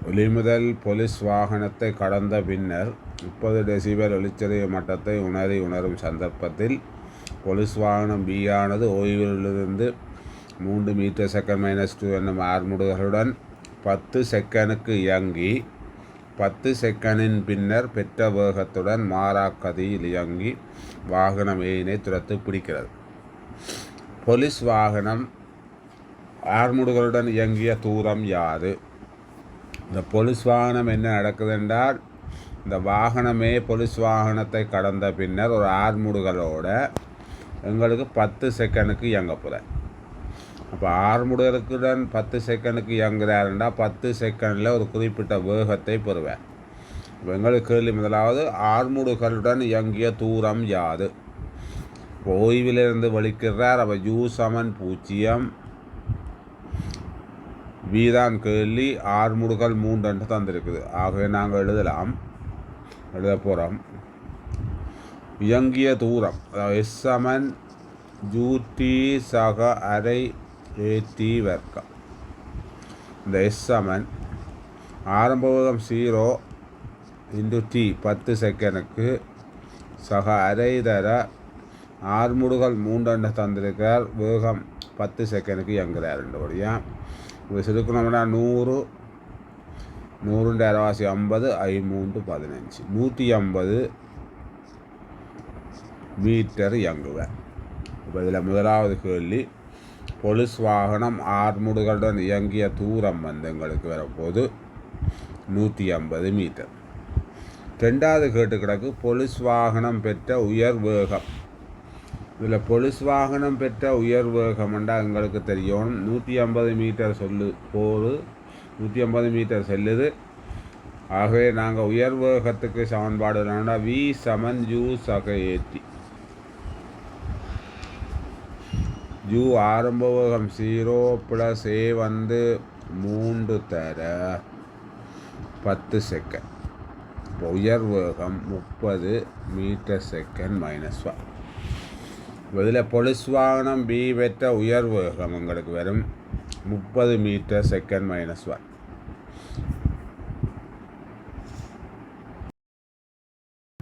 ஒலிமுதல் police வாகனத்தை கடந்த பின்னர் 30 டெசிபல் ஒலிச்சரிய மட்டத்தை உணரும் சந்தர்ப்பத்தில் போலீஸ் வாகனம் B ஆனது ஓய்விலிருந்து 3 மீட்டர் செகண்ட் -2 என்னும் ஆர்முடுகளுடன் 10 செகண்டுக்கு இயங்கி 10 செகண்டின் பின்னர் பெற்ற வேகத்துடன் மாறாக்கதியில் இயங்கி வாகனம் ஏயினை துரத்து பிடிக்கிறது. போலீஸ் வாகனம் ஆர்முடுகளுடன் இயங்கிய தூரம் யாது? இந்த போலீஸ் வாகனம் என்ன நடக்குது என்றால், இந்த வாகனமே போலீஸ் வாகனத்தை கடந்த பின்னர் ஒரு ஆர்முடுகளோட எங்களுக்கு 10 செகண்டுக்கு இயங்க போகிறார். அப்போ ஆர்முடுகளுடன் 10 செகண்டுக்கு இயங்குறாருண்டா 10 செகண்டில் ஒரு குறிப்பிட்ட வேகத்தை பெறுவார். இப்போ எங்களுக்கு கேள்வி முதலாவது, ஆர்முடுகளுடன் இயங்கிய தூரம் யாது? ஓய்விலிருந்து வலிக்கிறார். அப்போ U = 0. வீதான் கேள்வி. ஆர்முடுகள் 3 என்று தந்திருக்குது. ஆகவே நாங்கள் எழுத போகிறோம். இயங்கிய தூரம் S = UT சக அரை AT வர்க்கம். இந்த S ஆரம்ப வேகம் 0 × T 10 செகண்டுக்கு சக அரை தர ஆர்முடுகள் 3 என்று தந்திருக்கிறார். வேகம் 10 செகண்டுக்கு இயங்குகிறார். இது சுருக்கணும்னா 100 100 அரைவாசி 50 3 15 150 மீட்டர் இயங்குவேன். இப்போ இதில் முதலாவது கேள்வி, போலீஸ் வாகனம் ஆர்முடுகளுடன் இயங்கிய தூரம் எங்களுக்கு வரப்போது 150 மீட்டர். ரெண்டாவது கேட்டு கிடக்கு, போலீஸ் வாகனம் பெற்ற உயர் வேகம். இதில் போலீஸ் வாகனம் பெற்ற உயர் வேகம் என்றால் எங்களுக்கு தெரியும் 150 மீட்டர் 150 மீட்டர் செல்லுது. ஆகவே நாங்கள் உயர் வேகத்துக்கு சமன்பாடு என்னன்னா V = U சக AT. U ஆரம்ப வேகம் 0 + A 3 தர 10 செகண்ட். உயர் வேகம் 30 மீட்டர் செகண்ட் -1. இதில் போலீஸ் வாகனம் B பெற்ற உயர் வேகம் எங்களுக்கு வரும் 30 மீட்டர் செகண்ட் -1.